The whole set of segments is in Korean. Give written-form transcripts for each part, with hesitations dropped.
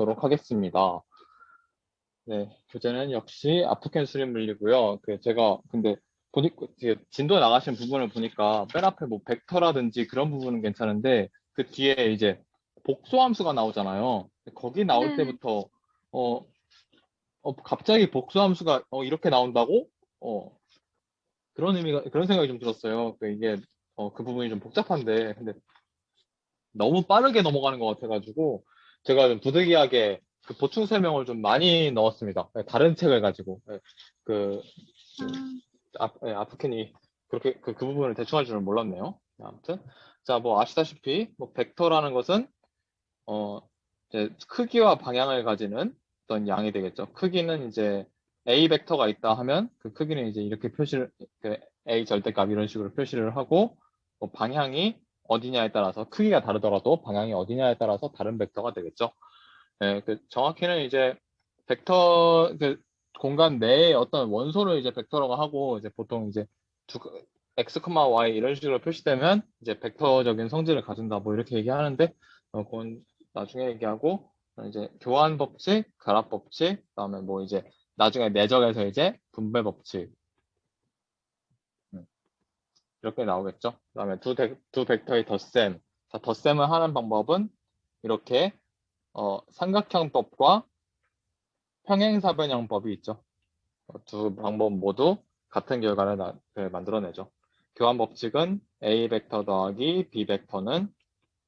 보도록 하겠습니다. 네, 교재는 역시 아프켄 수립 물리고요. 제가 근데 보니까 진도 나가신 부분을 보니까 맨 앞에 뭐 벡터라든지 그런 부분은 괜찮은데 그 뒤에 이제 복수함수가 나오잖아요. 거기 나올 네. 때부터 어, 갑자기 복수함수가 이렇게 나온다고? 그런 생각이 좀 들었어요. 이게 그 부분이 좀 복잡한데 근데 너무 빠르게 넘어가는 것 같아가지고 제가 좀 부득이하게 그 보충 설명을 좀 많이 넣었습니다. 네, 다른 책을 가지고. 네, 그, 아, 아프켄이 그렇게 그 부분을 대충 할 줄은 몰랐네요. 네, 아무튼 자, 뭐 아시다시피 뭐 벡터라는 것은 어 이제 크기와 방향을 가지는 어떤 양이 되겠죠. 크기는 이제 A 벡터가 있다 하면 그 크기는 이제 이렇게 표시를 A 절대값 이런 식으로 표시를 하고 뭐 방향이 어디냐에 따라서 크기가 다르더라도 방향이 어디냐에 따라서 다른 벡터가 되겠죠. 네, 정확히는 이제 벡터 공간 내에 어떤 원소를 이제 벡터라고 하고 이제 보통 이제 두, x, y 이런 식으로 표시되면 이제 벡터적인 성질을 가진다 뭐 이렇게 얘기하는데 그건 나중에 얘기하고 이제 교환 법칙, 결합 법칙, 그다음에 뭐 이제 나중에 내적에서 이제 분배 법칙 이렇게 나오겠죠. 그다음에 두 벡터의 덧셈. 자, 덧셈을 하는 방법은 이렇게 삼각형법과 평행사변형법이 있죠. 두 방법 모두 같은 결과를 만들어내죠. 교환 법칙은 A 벡터 더하기 B 벡터는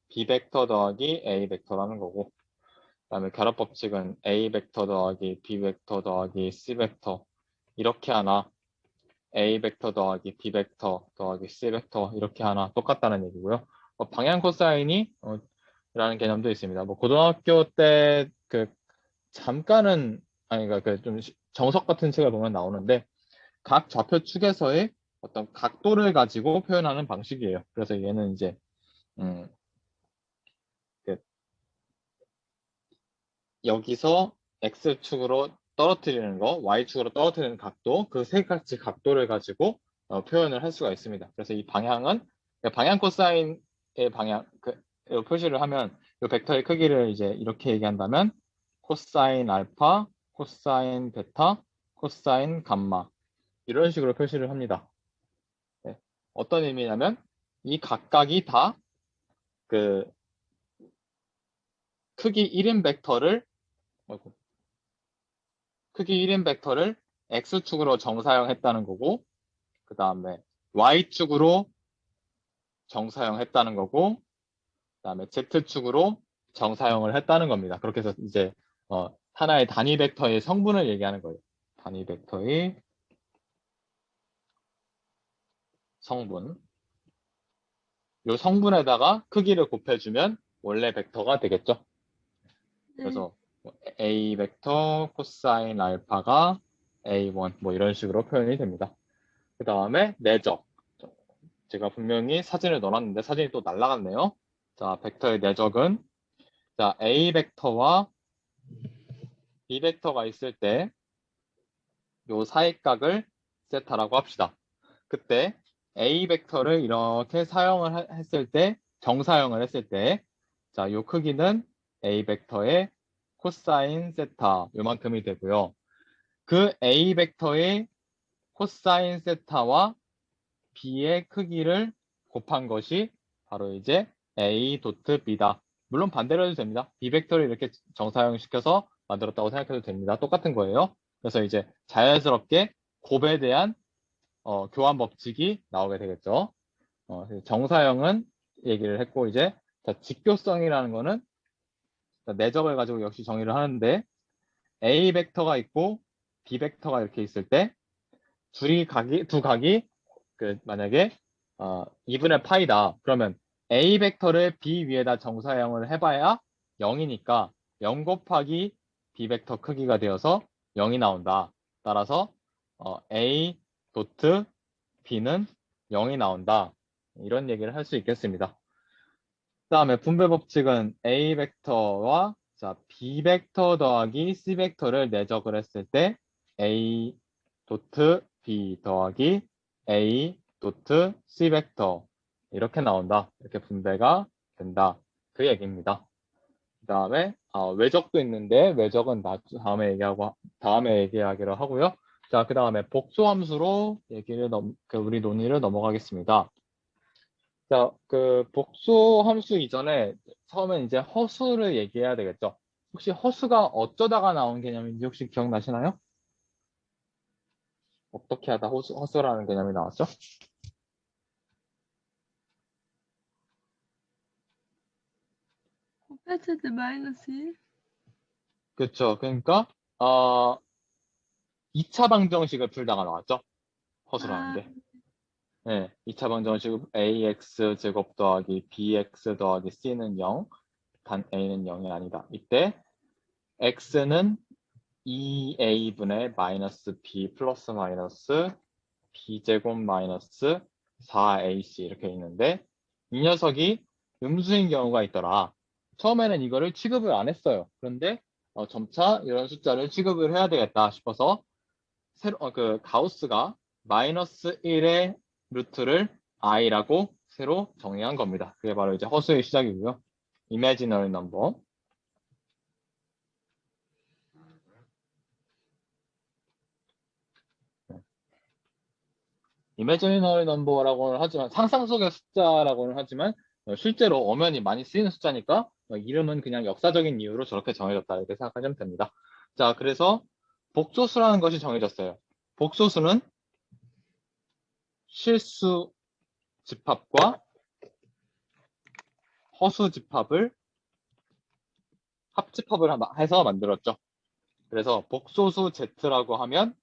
B 벡터 더하기 A 벡터라는 거고, 그다음에 결합 법칙은 A 벡터 더하기 B 벡터 더하기 C 벡터 이렇게 하나, A 벡터 더하기 B 벡터 더하기 C 벡터 이렇게 하나 똑같다는 얘기고요. 방향 코사인이 라는 개념도 있습니다. 뭐 고등학교 때 잠깐은 아니 그러니까 좀 정석 같은 책을 보면 나오는데 각 좌표 축에서의 어떤 각도를 가지고 표현하는 방식이에요. 그래서 얘는 이제 음, 그 여기서 x축으로 떨어뜨리는 거, y축으로 떨어뜨리는 각도, 그 세 가지 각도를 가지고 표현을 할 수가 있습니다. 그래서 이 방향은 방향 코사인의 방향 이 표시를 하면 이 벡터의 크기를 이제 이렇게 얘기한다면 코사인 알파, 코사인 베타, 코사인 감마 이런 식으로 표시를 합니다. 네. 어떤 의미냐면 이 각각이 다 그 크기 1인 벡터를 어이구, 크기 1인 벡터를 x축으로 정사형했다는 거고 그 다음에 y축으로 정사형했다는 거고 그 다음에 z축으로 정사형을 했다는 겁니다. 그렇게 해서 이제 하나의 단위 벡터의 성분을 얘기하는 거예요. 단위 벡터의 성분. 이 성분에다가 크기를 곱해주면 원래 벡터가 되겠죠. 네. 그래서 A 벡터 코사인 알파가 A1 뭐 이런 식으로 표현이 됩니다. 그 다음에 내적. 제가 분명히 사진을 넣어놨는데 사진이 또 날라갔네요. 자, 벡터의 내적은 자, A 벡터와 B 벡터가 있을 때 요 사이각을 세타라고 합시다. 그때 A 벡터를 이렇게 했을 때 정사형을 했을 때 자, 요 크기는 A 벡터의 코사인 세타 요만큼이 되고요. 그 A 벡터의 코사인 세타와 B의 크기를 곱한 것이 바로 이제 A 도트 B다. 물론 반대로 해도 됩니다. B 벡터를 이렇게 정사형시켜서 만들었다고 생각해도 됩니다. 똑같은 거예요. 그래서 이제 자연스럽게 곱에 대한 교환 법칙이 나오게 되겠죠. 정사형은 얘기를 했고 이제 자, 직교성이라는 거는 내적을 가지고 역시 정의를 하는데 A 벡터가 있고 B 벡터가 이렇게 있을 때 두 각이 만약에 2분의 파이다. 그러면 A 벡터를 B 위에다 정사형을 해봐야 0이니까 0 곱하기 B 벡터 크기가 되어서 0이 나온다. 따라서 A 도트 B는 0이 나온다. 이런 얘기를 할 수 있겠습니다. 그 다음에 분배 법칙은 A 벡터와 자, B 벡터 더하기 C 벡터를 내적을 했을 때 A 도트 B 더하기 A 도트 C 벡터 이렇게 나온다. 이렇게 분배가 된다. 그 얘기입니다. 그 다음에 외적도 있는데 외적은 다음에 얘기하기로 하고요. 자, 그 다음에 복수함수로 우리 논의를 넘어가겠습니다. 자, 그 복수함수 이전에 처음에 이제 허수를 얘기해야 되겠죠. 혹시 허수가 어쩌다가 나온 개념인지 혹시 기억나시나요? 어떻게 하다 허수라는 개념이 나왔죠? 곱했을 때 마이너스 1? 그렇죠. 그러니까 2차 방정식을 풀다가 나왔죠. 허수라는 아, 게. 네, 2차 방정식 ax 제곱 더하기 bx 더하기 c는 0, 단 a는 0이 아니다. 이때 x는 2a분의 마이너스 b 플러스 마이너스 b제곱 마이너스 4ac 이렇게 있는데 이 녀석이 음수인 경우가 있더라. 처음에는 이거를 취급을 안 했어요. 그런데 점차 이런 숫자를 취급을 해야 되겠다 싶어서 그 가우스가 마이너스 1의 루트를 i라고 새로 정의한 겁니다. 그게 바로 이제 허수의 시작이고요. imaginary number. imaginary number라고는 하지만 상상 속의 숫자라고는 하지만 실제로 엄연히 많이 쓰이는 숫자니까 이름은 그냥 역사적인 이유로 저렇게 정해졌다 이렇게 생각하시면 됩니다. 자, 그래서 복소수라는 것이 정해졌어요. 복소수는 실수 집합과 허수 집합을 합집합을 해서 만들었죠. 그래서 복소수 z라고 하면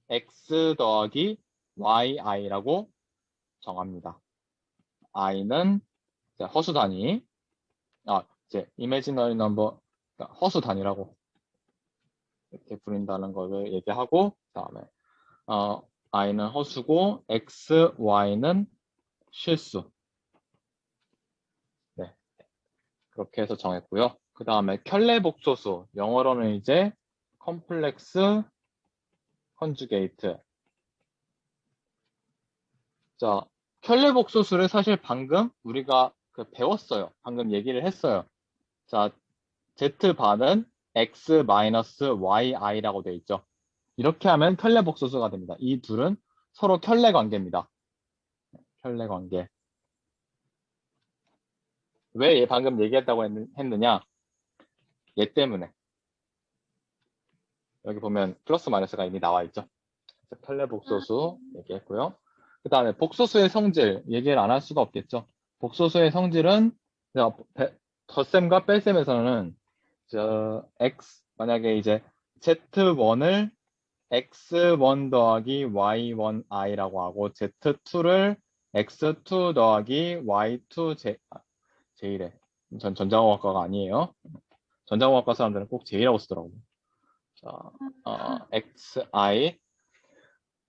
x 더하기 yi라고 정합니다. i는 허수 단위, 이제 imaginary number, 그러니까 허수 단위라고 이렇게 부른다는 것을 얘기하고, 그다음에 i는 허수고 x, y는 실수. 네, 그렇게 해서 정했고요. 그 다음에 켤레 복소수, 영어로는 이제 컴플렉스 컨주게이트. 자, 켤레 복소수를 사실 방금 우리가 배웠어요. 방금 얘기를 했어요. 자, z반은 x-yi라고 되어 있죠. 이렇게 하면 켤레 복소수가 됩니다. 이 둘은 서로 켤레 관계입니다. 켤레 관계. 왜 얘 방금 얘기했다고 했느냐? 얘 때문에. 여기 보면 플러스 마이너스가 이미 나와 있죠. 켤레 복소수 얘기했고요. 그 다음에 복소수의 성질 얘기를 안 할 수가 없겠죠. 복소수의 성질은 덧셈과 뺄셈에서는 만약에 이제 z1을 x1 더하기 y1i라고 하고 z2를 x2 더하기 y2j1에 전 전자공학과가 아니에요. 전자공학과 사람들은 꼭 j라고 쓰더라고요. 자, xi.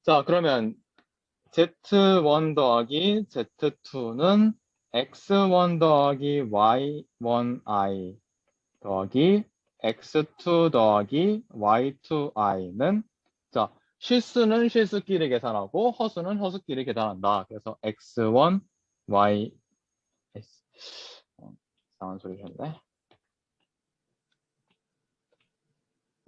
자, 그러면 z1 더하기 z2는 x1 더하기 y1i 더하기 x2 더하기 y2i는 자, 실수는 실수끼리 계산하고 허수는 허수끼리 계산한다. 그래서 x1, y 이상한 소리 셨네.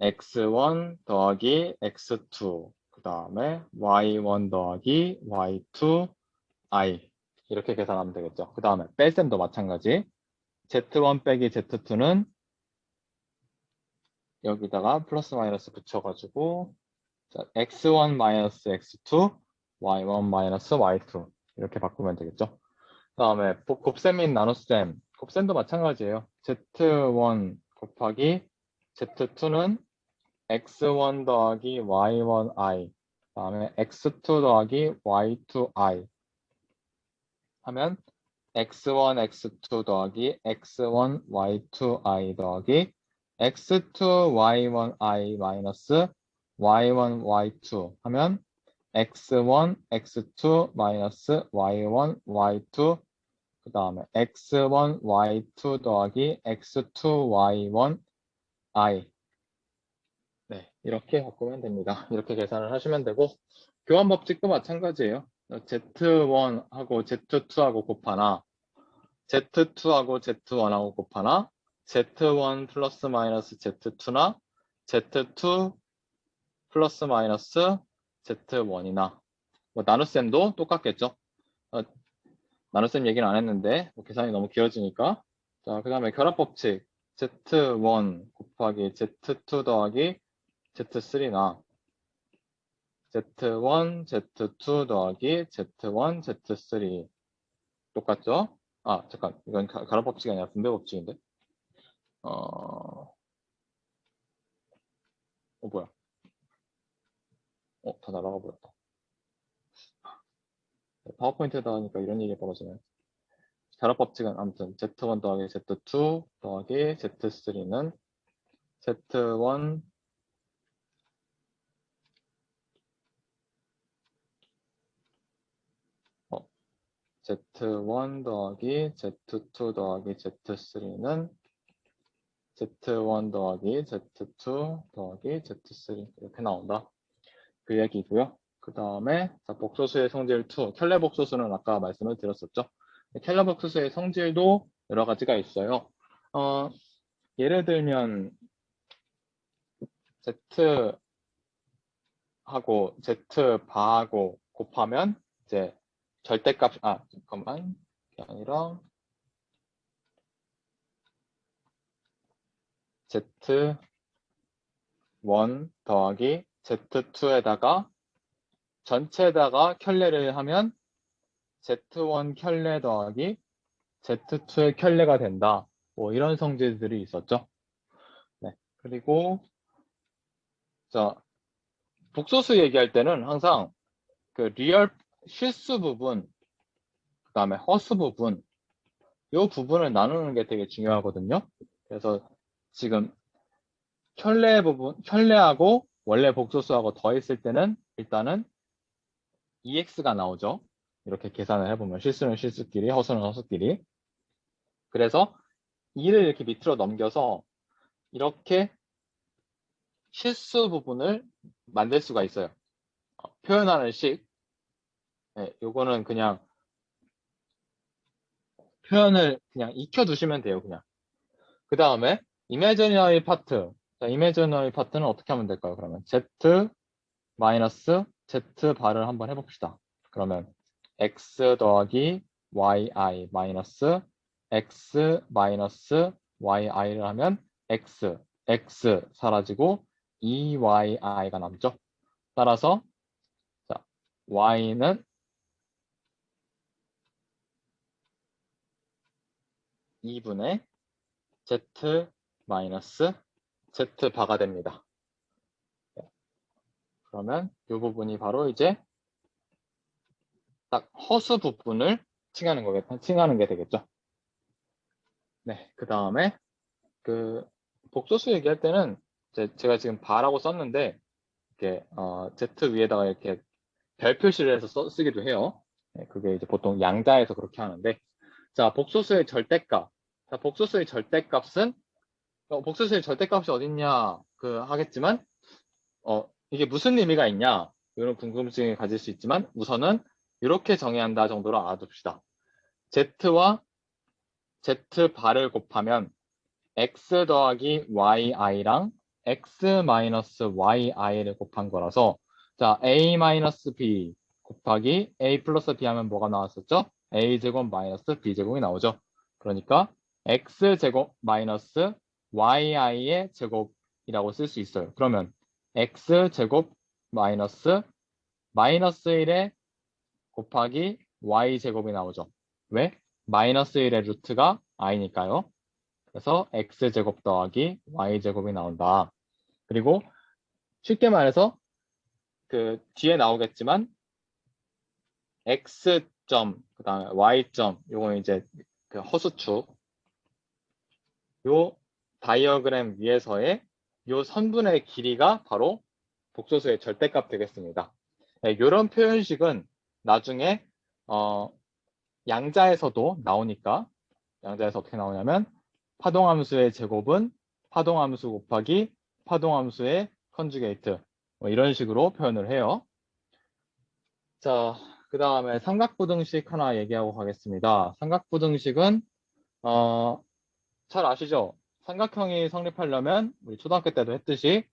x1 더하기 x2 그 다음에 y1 더하기 y2i 이렇게 계산하면 되겠죠. 그 다음에 뺄셈도 마찬가지. z1 빼기 z2는 여기다가 플러스 마이너스 붙여가지고 자, x1 마이너스 x2 y1 마이너스 y2 이렇게 바꾸면 되겠죠. 그 다음에 곱셈 및 나눗셈 곱셈도 마찬가지예요. z1 곱하기 z2는 x1 더하기 y1i 그 다음에 x2 더하기 y2i 하면 x1 x2 더하기 x1 y2i 더하기 x2 y1i 마이너스 y1 y2 하면 x1 x2 마이너스 y1 y2 그 다음에 x1 y2 더하기 x2 y1 i 네, 이렇게 바꾸면 됩니다. 이렇게 계산을 하시면 되고 교환 법칙도 마찬가지예요. Z1하고 Z2하고 곱하나 Z2하고 Z1하고 곱하나 Z1 플러스 마이너스 Z2나 Z2 플러스 마이너스 Z1이나 뭐 나눗셈도 똑같겠죠. 나눗셈 얘기는 안 했는데 뭐 계산이 너무 길어지니까. 자, 그 다음에 결합법칙 Z1 곱하기 Z2 더하기 Z3나 Z1, Z2 더하기 Z1, Z3 똑같죠? 아, 잠깐. 이건 결합법칙이 아니라 분배법칙인데. 뭐야. 다 날아가 버렸다. 파워포인트에다 하니까 이런 일이 벌어지네. 결합법칙은 아무튼 Z1 더하기 Z2 더하기 Z3는 Z1 Z1 더하기 Z2 더하기 Z3는 Z1 더하기 Z2 더하기 Z3 이렇게 나온다. 그 얘기고요. 그 다음에 복소수의 성질 2, 켈레 복소수는 아까 말씀을 드렸었죠. 켈레 복소수의 성질도 여러 가지가 있어요. 예를 들면 Z하고 Z 바하고 곱하면 이제 절대값, 잠깐만, 그게 아니라 Z1 더하기 Z2에다가 전체에다가 켤레를 하면 Z1 켤레 더하기 Z2의 켤레가 된다. 뭐 이런 성질들이 있었죠. 네. 그리고 자, 복소수 얘기할 때는 항상 그 리얼 실수 부분, 그 다음에 허수 부분, 이 부분을 나누는 게 되게 중요하거든요. 그래서 지금 켤레 부분, 켤레하고 원래 복소수하고 더했을 때는 일단은 EX가 나오죠. 이렇게 계산을 해보면 실수는 실수끼리, 허수는 허수끼리. 그래서 2를 이렇게 밑으로 넘겨서 이렇게 실수 부분을 만들 수가 있어요. 표현하는 식. 네, 요거는 그냥 표현을 그냥 익혀두시면 돼요. 그냥. 그 다음에 이미지너리 파트. 자, 이미지너리 파트는 어떻게 하면 될까요? 그러면 Z 마이너스 Z 바를 한번 해봅시다. 그러면 X 더하기 YI 마이너스 X 마이너스 YI를 하면 X 사라지고 EYI가 남죠. 따라서 자, Y는 2분의 Z 마이너스 Z 바가 됩니다. 그러면 이 부분이 바로 이제 딱 허수 부분을 칭하는 게 되겠죠. 네, 그 다음에 그 복소수 얘기할 때는 제가 지금 바라고 썼는데 이렇게 Z 위에다가 이렇게 별 표시를 해서 쓰기도 해요. 네, 그게 이제 보통 양자에서 그렇게 하는데 자, 복소수의 절대값. 자, 복소수의 절대값은 복소수의 절대값이 어딨냐 하겠지만 이게 무슨 의미가 있냐 이런 궁금증이 가질 수 있지만 우선은 이렇게 정해야 한다 정도로 알아둡시다. Z와 Z 바를 곱하면 X 더하기 YI랑 X 마이너스 YI를 곱한 거라서 자 A 마이너스 B 곱하기 A 플러스 B 하면 뭐가 나왔었죠? A제곱 마이너스 B제곱이 나오죠. 그러니까 X제곱 마이너스 YI의 제곱이라고 쓸 수 있어요. 그러면 X제곱 마이너스 1의 곱하기 Y제곱이 나오죠. 왜? 마이너스 1의 루트가 I니까요. 그래서 X제곱 더하기 Y제곱이 나온다. 그리고 쉽게 말해서 그 뒤에 나오겠지만 X점, 그 다음에 Y점, 요거는 이제 그 허수축. 요 다이어그램 위에서의 요 선분의 길이가 바로 복소수의 절대값 되겠습니다. 네, 이런 표현식은 나중에 양자에서도 나오니까 양자에서 어떻게 나오냐면 파동함수의 제곱은 파동함수 곱하기 파동함수의 컨주게이트 뭐 이런 식으로 표현을 해요. 자, 그 다음에 삼각부등식 하나 얘기하고 가겠습니다. 삼각부등식은 잘 아시죠? 삼각형이 성립하려면 우리 초등학교 때도 했듯이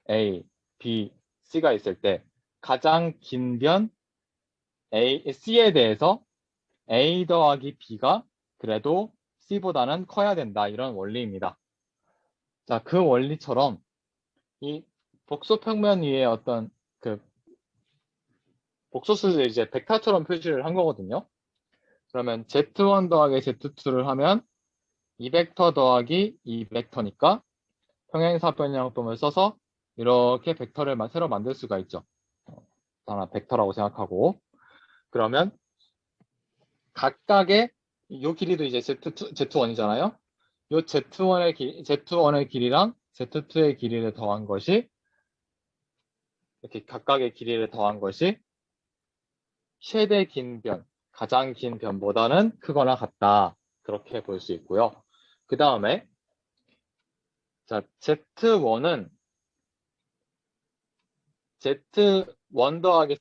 A, B, C가 있을 때 가장 긴 변 C에 대해서 A 더하기 B가 그래도 C보다는 커야 된다. 이런 원리입니다. 자, 그 원리처럼 이 복소평면 위에 어떤 그 복소수를 이제 벡터처럼 표시를 한 거거든요. 그러면 Z1 더하기 Z2를 하면 이 벡터 더하기 이 벡터니까 평행사변형법을 써서 이렇게 벡터를 새로 만들 수가 있죠. 하나 벡터라고 생각하고 그러면 각각의 이 길이도 이제 Z1이잖아요. 이 Z1의 길이랑 Z2의 길이를 더한 것이 이렇게 각각의 길이를 더한 것이 최대 긴 변, 가장 긴 변보다는 크거나 같다. 그렇게 볼 수 있고요. 그 다음에 자, Z1은 Z1 더하기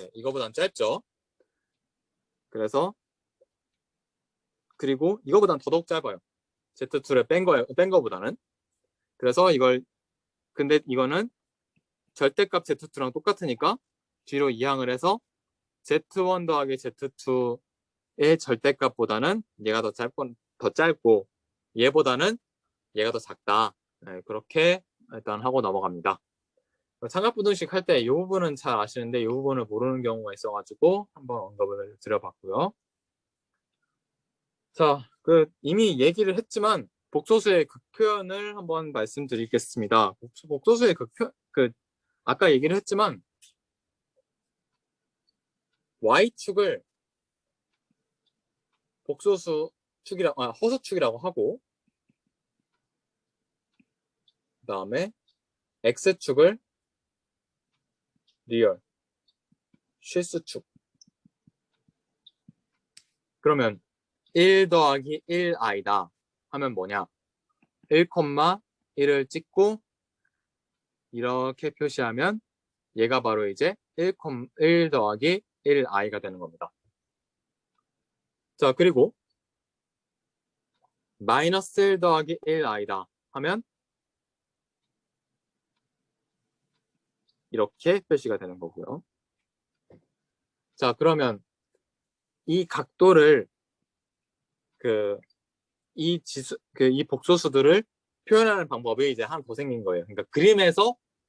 네, 이거보단 짧죠. 그래서 그리고 이거보단 더더욱 짧아요. Z2를 뺀 거보다는. 그래서 근데 이거는 절대값 Z2랑 똑같으니까 뒤로 이항을 해서 Z1 더하기 Z2의 절대값보다는 얘가 더 짧고 얘보다는 얘가 더 작다. 네, 그렇게 일단 하고 넘어갑니다. 삼각부등식 할 때 이 부분은 잘 아시는데 이 부분을 모르는 경우가 있어가지고 한번 언급을 드려봤고요. 자, 이미 얘기를 했지만 복소수의 극표현을 한번 말씀드리겠습니다. 복소수의 아까 얘기를 했지만 Y축을 허수축이라고 하고 그 다음에 X축을 리얼, 실수축. 그러면 1 더하기 1i다 하면 뭐냐? 1,1을 찍고 이렇게 표시하면 얘가 바로 이제 1 더하기 1i가 되는 겁니다. 자, 그리고 마이너스 1 더하기 1i다 하면 이렇게 표시가 되는 거고요. 자, 그러면 이 각도를 이 복소수들을 표현하는 방법이 이제 하나 더 생긴 거예요. 그러니까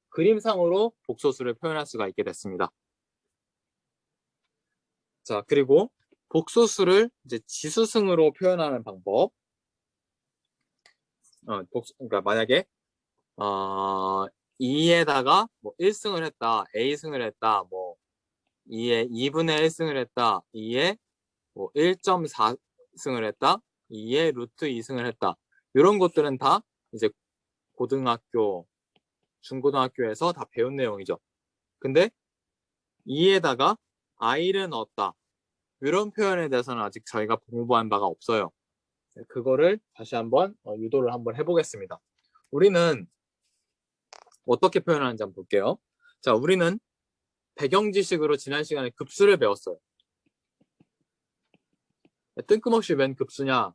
그림상으로 복소수를 표현할 수가 있게 됐습니다. 자, 그리고 복소수를 이제 지수승으로 표현하는 방법. 그러니까 만약에 2에다가 뭐 1승을 했다, A승을 했다, 뭐 2에 2분의 1승을 했다, 2에 뭐 1.4승을 했다, 2에 루트 2승을 했다. 이런 것들은 다 이제 고등학교, 중고등학교에서 다 배운 내용이죠. 근데 2에다가 i를 넣었다. 이런 표현에 대해서는 아직 저희가 공부한 바가 없어요. 그거를 다시 한번 유도를 한번 해보겠습니다. 우리는 어떻게 표현하는지 한번 볼게요. 자, 우리는 배경지식으로 지난 시간에 급수를 배웠어요. 뜬금없이 웬 급수냐?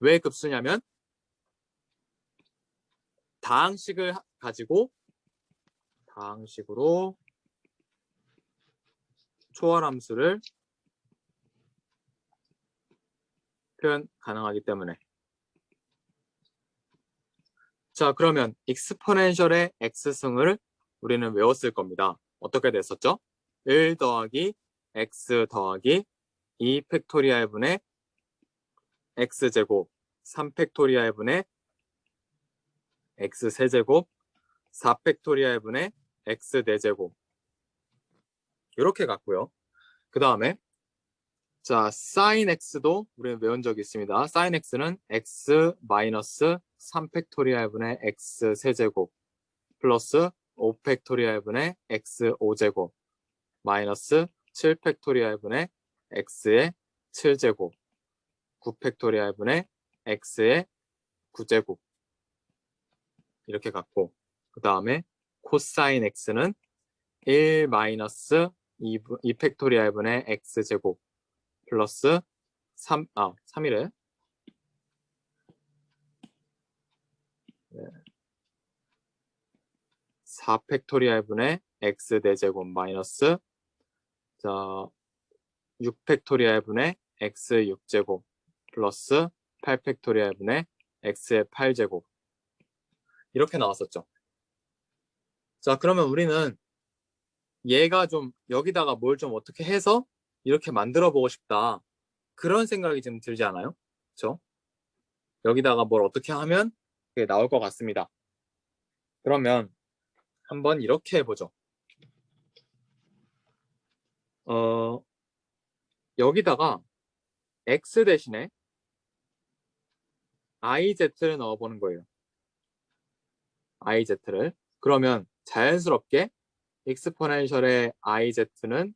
왜 급수냐면 다항식을 가지고 다항식으로 초월함수를 표현 가능하기 때문에. 자, 그러면 익스포넨셜의 x승을 우리는 외웠을 겁니다. 어떻게 됐었죠? 1 더하기 x 더하기 2 팩토리얼 분의 x제곱 3 팩토리얼 분의 x 세제곱 4 팩토리얼 분의 x 4제곱 이렇게 갔고요. 그 다음에 자, sin x도 우리는 외운 적이 있습니다. sin x는 x 마이너스 3 팩토리얼 분의 x 세제곱 플러스 5 팩토리얼 분의 x 5제곱 마이너스 7 팩토리얼 분의 x의 7제곱 9 팩토리얼 분의 x의 9제곱 이렇게 갔고 그 다음에 코사인 x는 1 마이너스 2 팩토리얼 분의 x제곱 플러스 3이래. 4 팩토리얼 분의 x 4제곱 마이너스 6 팩토리얼 분의 x 6제곱 플러스 8 팩토리얼 분의 x의 8제곱 이렇게 나왔었죠. 자, 그러면 우리는 얘가 좀 여기다가 뭘 좀 어떻게 해서 이렇게 만들어 보고 싶다. 그런 생각이 좀 들지 않아요? 그렇죠? 여기다가 뭘 어떻게 하면 그게 나올 것 같습니다. 그러면 한번 이렇게 해보죠. 여기다가 x 대신에 iz를 넣어보는 거예요. iz를. 그러면 자연스럽게 익스포넨셜의 iz는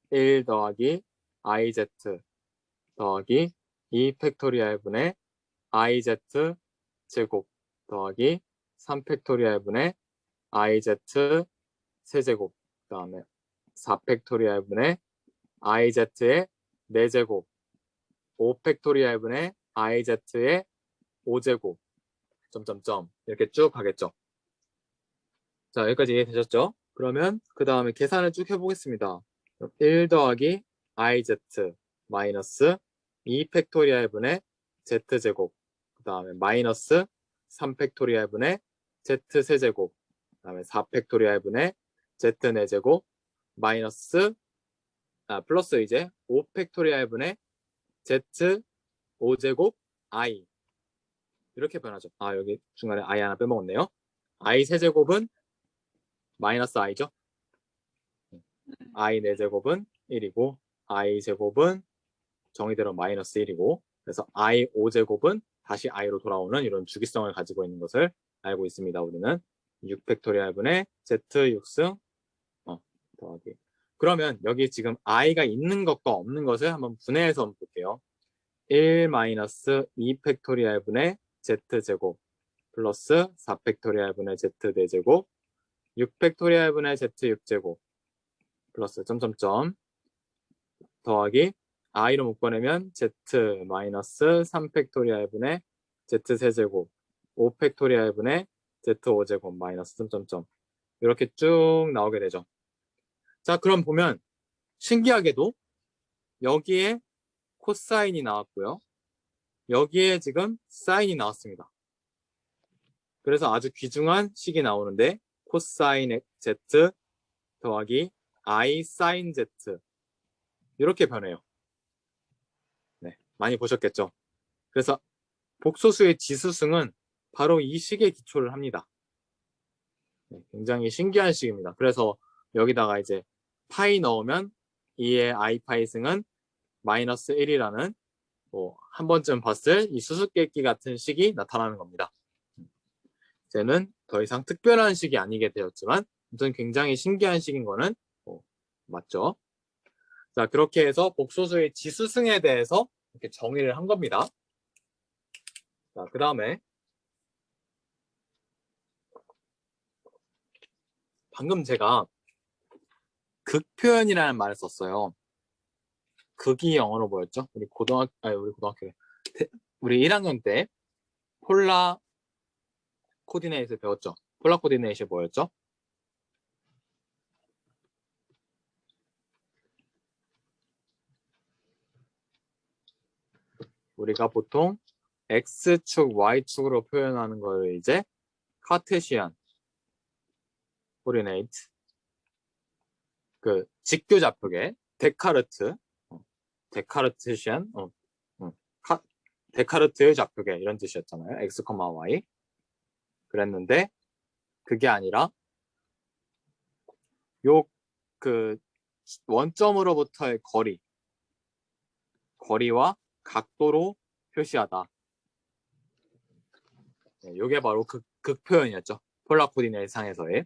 1 더하기 iz 더하기 2 팩토리얼 분의 iz 제곱 더하기 3 팩토리얼 분의 iz 세제곱 그 다음에 4 팩토리얼 분의 iz의 4제곱 5 팩토리얼 분의 iz의 5제곱 점점점 이렇게 쭉 가겠죠. 자, 여기까지 이해되셨죠? 그러면 그 다음에 계산을 쭉 해보겠습니다. 1 더하기 iz 마이너스 2 팩토리얼 분의 z제곱 그 다음에 마이너스 3 팩토리얼 분의 z 세제곱 그 다음에 4 팩토리얼 분의 z 4제곱 마이너스 플러스 이제 5 팩토리얼 분의 z 5제곱 i 이렇게 변하죠. 여기 중간에 i 하나 빼먹었네요. i 세제곱은 마이너스 i죠. i 4제곱은 1이고 i 제곱은 정의대로 마이너스 1이고 그래서 i 5제곱은 다시 i로 돌아오는 이런 주기성을 가지고 있는 것을 알고 있습니다. 우리는 6 팩토리얼 분의 z 6승 더하기 그러면 여기 지금 i가 있는 것과 없는 것을 한번 분해해서 한번 볼게요. 1 마이너스 2 팩토리얼 분의 z제곱 플러스 4 팩토리얼 분의 z 4제곱 6 팩토리얼 분의 z 6제곱 플러스 점점점 더하기 i로 묶어내면 z 마이너스 3 팩토리얼 분의 z 세제곱 5 팩토리얼 분의 z 5제곱 마이너스 점점점 이렇게 쭉 나오게 되죠. 자, 그럼 보면 신기하게도 여기에 코사인이 나왔고요. 여기에 지금 사인이 나왔습니다. 그래서 아주 귀중한 식이 나오는데 코사인 z 더하기 i 사인 z 이렇게 변해요. 네, 많이 보셨겠죠? 그래서 복소수의 지수승은 바로 이 식에 기초를 합니다. 네, 굉장히 신기한 식입니다. 그래서 여기다가 이제 파이 넣으면 2의 i 파이 승은 마이너스 1이라는 한 번쯤 봤을 이 수수께끼 같은 식이 나타나는 겁니다. 이제는 더 이상 특별한 식이 아니게 되었지만 아무튼 굉장히 신기한 식인 거는 맞죠? 자, 그렇게 해서 복소수의 지수승에 대해서 이렇게 정의를 한 겁니다. 자, 그 다음에 방금 제가 극표현이라는 말을 썼어요. 극이 영어로 뭐였죠? 우리 우리 1학년 때 폴라 코디네이트를 배웠죠? 폴라 코디네이션 뭐였죠? 우리가 보통 X축, Y축으로 표현하는 걸 이제 카테시안 코디네이트 그 직교 좌표계 데카르트시안 데카르트의 좌표계 이런 뜻이었잖아요. X, Y 그랬는데 그게 아니라 요 그 원점으로부터의 거리와 각도로 표시하다. 네, 요게 바로 극표현이었죠. 폴라 코디네이트 상에서의.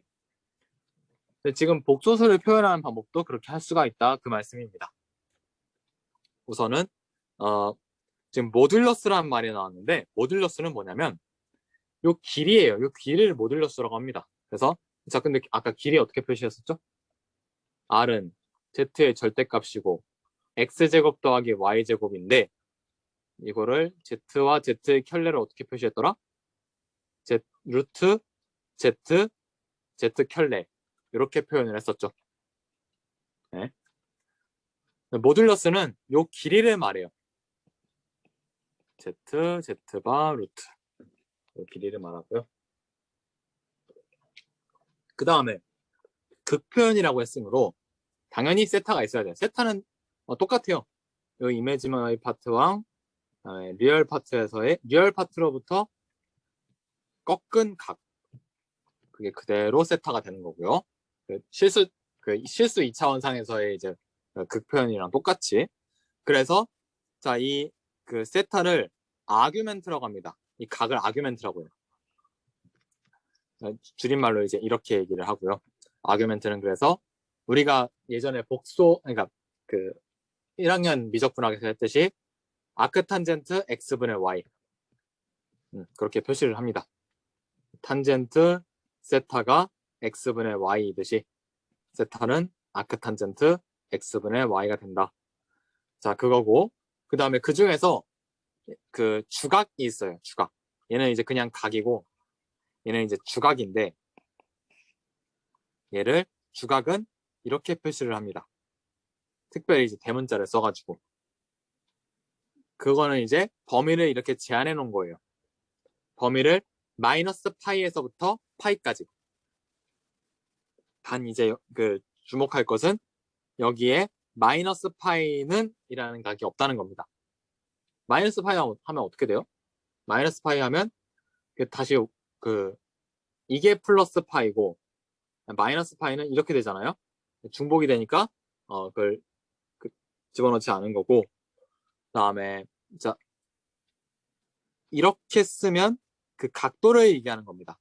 지금 복소수를 표현하는 방법도 그렇게 할 수가 있다. 그 말씀입니다. 우선은 지금 모듈러스라는 말이 나왔는데 모듈러스는 뭐냐면 요 길이에요. 요 길이를 모듈러스라고 합니다. 그래서 자, 근데 아까 길이 어떻게 표시했었죠? R은 Z의 절대값이고 X제곱 더하기 Y제곱인데 이거를 Z와 Z의 켤레를 어떻게 표시했더라? Z 루트 Z Z 켤레 이렇게 표현을 했었죠. 네. 모듈러스는 요 길이를 말해요. Z, Z바 루트 요 길이를 말하고요. 그 다음에 극표현이라고 했으므로 당연히 세타가 있어야 돼요. 세타는 똑같아요. 요 이미지너리 파트와 리얼 파트에서의 리얼 파트로부터 꺾은 각 그게 그대로 세타가 되는 거고요. 실수 2차원상에서의 이제 극표현이랑 똑같이 그래서 자, 이 그 세타를 아규멘트라고 합니다. 이 각을 아규멘트라고 해요. 줄임말로 이제 이렇게 얘기를 하고요. 아규멘트는 그래서 우리가 예전에 그러니까 그 1학년 미적분학에서 했듯이 아크탄젠트 x분의 y 그렇게 표시를 합니다. 탄젠트 세타가 x분의 y이듯이 세타는 아크탄젠트 x분의 y가 된다. 자, 그거고 그 다음에 그 중에서 그 주각이 있어요. 주각. 얘는 이제 그냥 각이고 얘는 이제 주각인데 얘를 주각은 이렇게 표시를 합니다. 특별히 이제 대문자를 써가지고 그거는 이제 범위를 이렇게 제한해 놓은 거예요. 범위를 마이너스 파이에서부터 파이까지. 단 이제 그 주목할 것은 여기에 마이너스 파이는 이라는 각이 없다는 겁니다. 마이너스 파이 하면 어떻게 돼요? 마이너스 파이 하면 다시 그 이게 플러스 파이고 마이너스 파이는 이렇게 되잖아요. 중복이 되니까 그걸 집어넣지 않은 거고 그다음에 자 이렇게 쓰면 그 각도를 얘기하는 겁니다.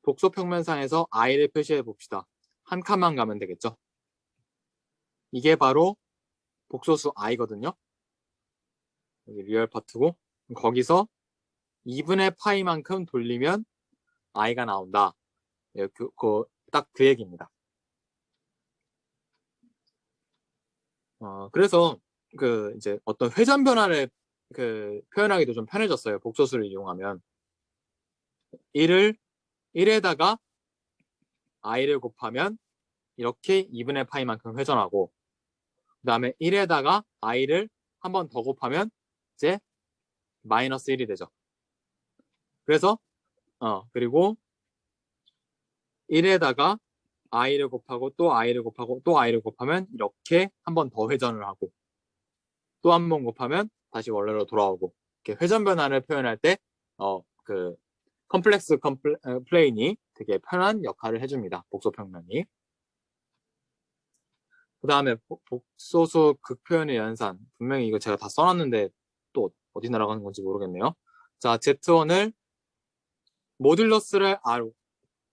복소평면상에서 i를 표시해 봅시다. 한 칸만 가면 되겠죠. 이게 바로 복소수 i거든요. 여기 리얼 파트고 거기서 2분의 파이만큼 돌리면 i가 나온다. 딱 그 얘기입니다. 그래서 그 이제 어떤 회전 변화를 그 표현하기도 좀 편해졌어요. 복소수를 이용하면 1에다가 i를 곱하면 이렇게 2분의 파이만큼 회전하고 그 다음에 1에다가 i를 한 번 더 곱하면 이제 마이너스 1이 되죠. 그래서 그리고 1에다가 i를 곱하고 또 i를 곱하고 또 i를 곱하면 이렇게 한 번 더 회전을 하고 또 한 번 곱하면 다시 원래로 돌아오고 이렇게 회전 변화를 표현할 때 그 컴플렉스 플레인이 되게 편한 역할을 해줍니다. 복소평면이. 그 다음에 복소수 극표현의 연산 분명히 이거 제가 다 써놨는데 또 어디 날아가는 건지 모르겠네요. 자, Z1을 모듈러스를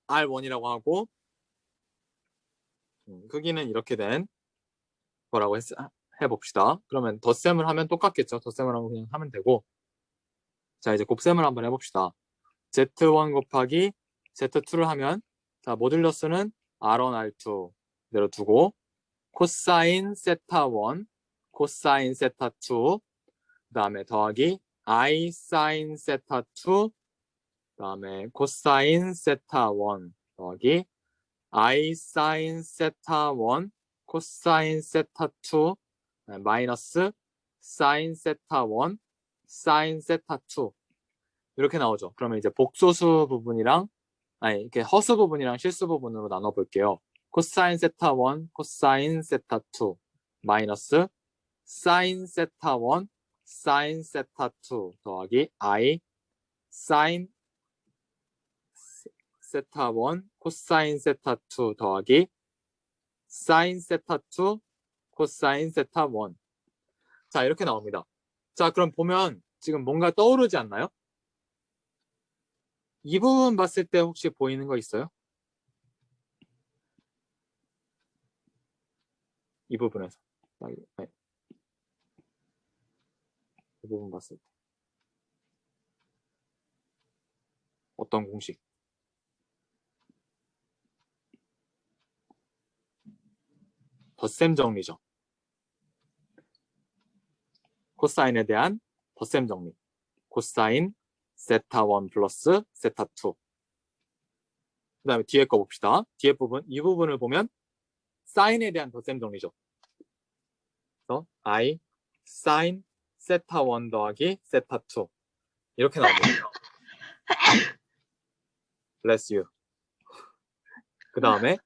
R1이라고 하고 크기는 이렇게 된 거라고 해봅시다. 그러면 덧셈을 하면 똑같겠죠. 덧셈을 하고 그냥 하면 되고 자 이제 곱셈을 한번 해봅시다. Z1 곱하기 Z2를 하면 자 모듈러스는 R1, R2 그대로 두고 코사인 세타 1, 코사인 세타 2 그 다음에 더하기 I 사인 세타 2 그 다음에 코사인 세타 1 더하기 I 사인 세타 1 코사인 세타 2 마이너스 사인 세타 1 사인 세타 2 이렇게 나오죠. 그러면 이제 복소수 부분이랑 이렇게 허수 부분이랑 실수 부분으로 나눠 볼게요. 코사인 세타 1 코사인 세타 2 마이너스 사인 세타 1 사인 세타 2 더하기 I 사인 세타 1 코사인 세타 2 더하기 사인 세타 2 코사인 세타 1 자 이렇게 나옵니다. 자 그럼 보면 지금 뭔가 떠오르지 않나요? 이 부분 봤을 때 혹시 보이는 거 있어요? 이 부분에서 이 부분 봤을 때 어떤 공식? 덧셈 정리죠. 코사인에 대한 덧셈 정리. 코사인 세타 1 플러스 세타 2. 그 다음에 뒤에 거 봅시다. 뒤에 부분, 이 부분을 보면 사인에 대한 덧셈 정리죠. 그래서 I 사인 세타 1 더하기 세타 2 이렇게 나옵니다. Bless you. 그 다음에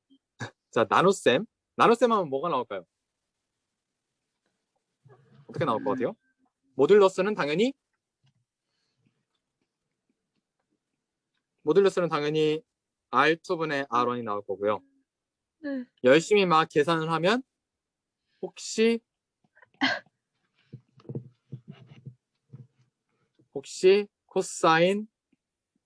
자 나눗셈. 나눗셈 하면 뭐가 나올까요? 어떻게 나올 것 같아요? 모듈러스는 당연히 R2분의 R1이 나올 거고요. 네. 열심히 막 계산을 하면 혹시 코사인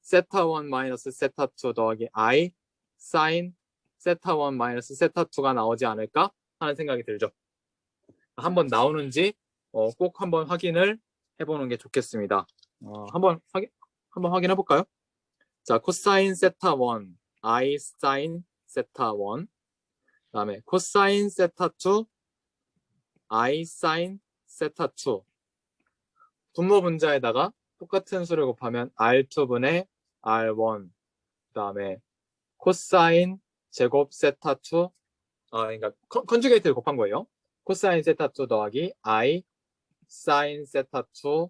세타 1 마이너스 세타 2 더하기 I 사인 세타 1 마이너스 세타 2가 나오지 않을까 하는 생각이 들죠. 한번 나오는지 꼭 한번 확인을 해보는 게 좋겠습니다. 한번 확인해 볼까요? 자, 코사인 세타 1 I 사인 세타 1 그다음에 코사인 세타 2 I 사인 세타 2 분모 분자에다가 똑같은 수를 곱하면 R2분의 R1 그다음에 코사인 제곱 세타 2 그러니까 컨주게이트를 곱한 거예요. 코사인 세타 2 더하기 I 사인 세타 2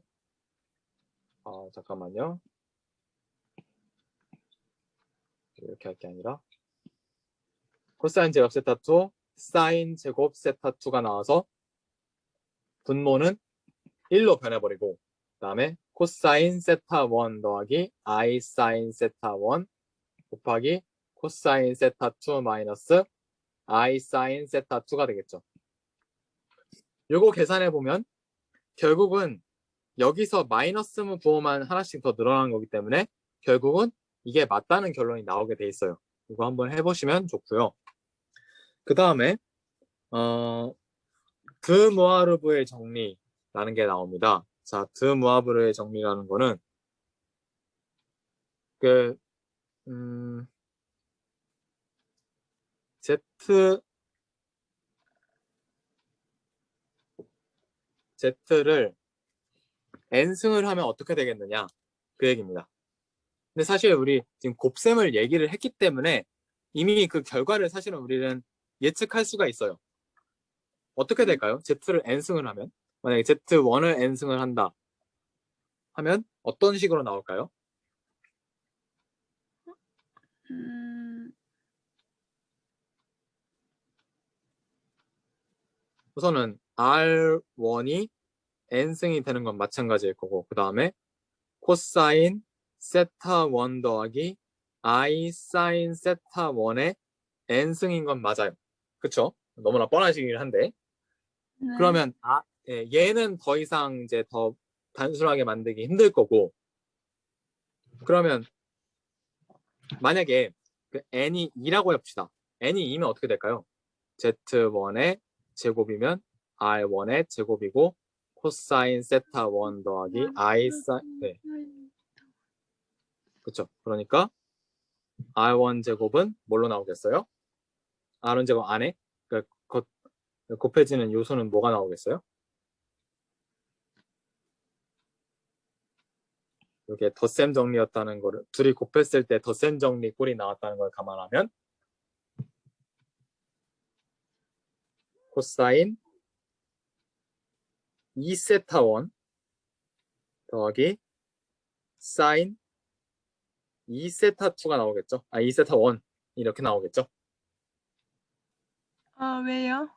잠깐만요. 이렇게 할 게 아니라 코사인 제곱 세타 2 사인 제곱 세타 2가 나와서 분모는 1로 변해버리고 그 다음에 코사인 세타 1 더하기 I 사인 세타 1 곱하기 코사인 세타 2 마이너스 I 사인 세타 2가 되겠죠. 요거 계산해보면 결국은 여기서 마이너스 부호만 하나씩 더 늘어나는 거기 때문에 결국은 이게 맞다는 결론이 나오게 돼 있어요. 이거 한번 해보시면 좋고요. 그 다음에 드모아르브의 정리라는 게 나옵니다. 자, 드모아르브의 정리라는 거는 Z를 n승을 하면 어떻게 되겠느냐 그 얘기입니다. 근데 사실 우리 지금 곱셈을 얘기를 했기 때문에 이미 그 결과를 사실은 우리는 예측할 수가 있어요. 어떻게 될까요? Z를 n승을 하면 만약에 Z1을 n승을 한다 하면 어떤 식으로 나올까요? 우선은 R1이 n승이 되는 건 마찬가지일 거고 그 다음에 코사인 세타 1 더하기 I 사인 세타 1의 n승인 건 맞아요. 그쵸? 너무나 뻔하시긴 한데 네. 그러면 얘는 더 이상 이제 더 단순하게 만들기 힘들 거고 그러면 만약에 그 n이 2라고 해봅시다. n이 2면 어떻게 될까요? Z1의 제곱이면 R1의 제곱이고 코사인 세타 1 더하기 I 사인 그쵸? 그러니까 R1 제곱은 뭘로 나오겠어요? R1 제곱 안에 곱해지는 요소는 뭐가 나오겠어요? 이게 덧셈 정리였다는 거를 둘이 곱했을 때 덧셈 정리 꼴이 나왔다는 걸 감안하면 코사인 2세타 1 더하기 사인 2세타 2가 나오겠죠? 2세타 1 이렇게 나오겠죠? 왜요?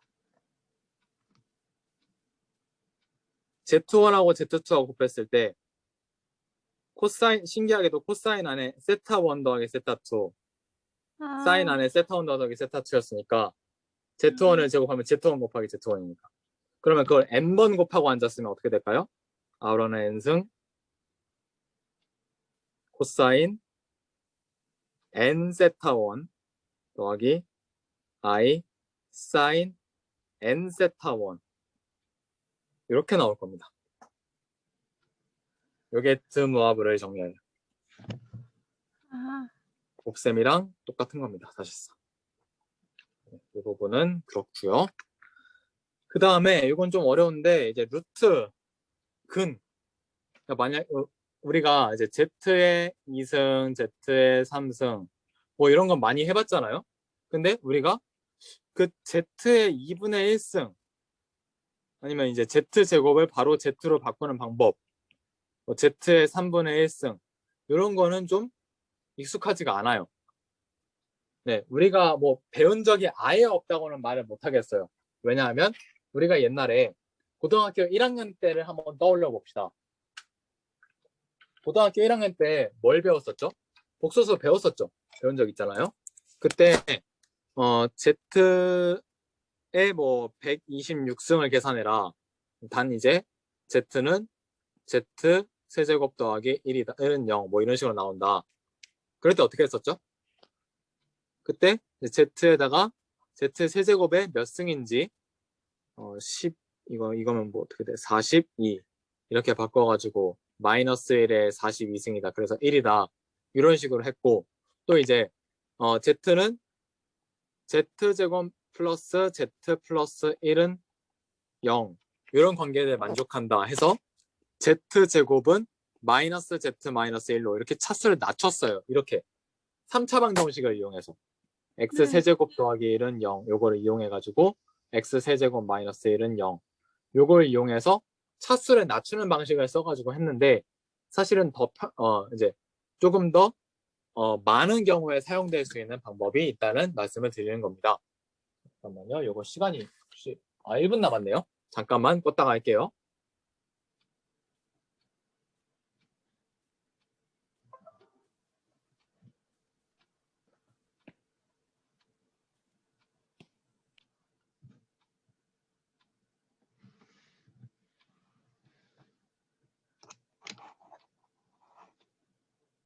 Z1하고 Z2하고 곱했을 때 코사인 신기하게도 코사인 안에 세타 1 더하기 세타 2 사인 안에 세타 1 더하기 세타 2였으니까 Z1을 제곱하면 Z1 곱하기 Z1이니까 그러면 그걸 n번 곱하고 앉았으면 어떻게 될까요? R1의 n승 코사인 n 세타 1 더하기 I 사인 n 세타 1 이렇게 나올 겁니다. 이게 드모아브를 정리해요. 곱셈이랑 똑같은 겁니다. 사실상 이 부분은 그렇고요. 그 다음에 이건 좀 어려운데 이제 루트 근. 그러니까 만약 우리가 이제 Z의 2승, Z의 3승 뭐 이런 건 많이 해봤잖아요. 근데 우리가 그 Z의 2분의 1승 아니면 이제 Z 제곱을 바로 Z로 바꾸는 방법, 뭐 Z의 3분의 1승 이런 거는 좀 익숙하지가 않아요. 네, 우리가 뭐 배운 적이 아예 없다고는 말을 못 하겠어요. 왜냐하면 우리가 옛날에 고등학교 1학년 때를 한번 떠올려 봅시다. 고등학교 1학년 때 뭘 배웠었죠? 복소수 배웠었죠? 배운 적 있잖아요. 그때 Z의 뭐 126승을 계산해라. 단 이제 Z는 Z 세제곱 더하기 1이다. 1은 0. 뭐 이런 식으로 나온다. 그럴 때 어떻게 했었죠? 그때 Z에다가 Z 세제곱에 몇 승인지 10 이거면 뭐 어떻게 돼? 42 이렇게 바꿔가지고 마이너스 1에 42승이다. 그래서 1이다. 이런 식으로 했고 또 이제 Z는 Z제곱 플러스 Z 플러스 1은 0 이런 관계에 만족한다 해서 Z제곱은 마이너스 Z 마이너스 1로 이렇게 차수를 낮췄어요. 이렇게 3차 방정식을 이용해서 X 세제곱 더하기 1은 0 요거를 이용해가지고 X 세제곱 마이너스 1은 0 요걸 이용해서 차수를 낮추는 방식을 써가지고 했는데 사실은 이제 조금 더 많은 경우에 사용될 수 있는 방법이 있다는 말씀을 드리는 겁니다. 잠깐만요. 요거 시간이 혹시 1분 남았네요. 잠깐만 껐다가 할게요.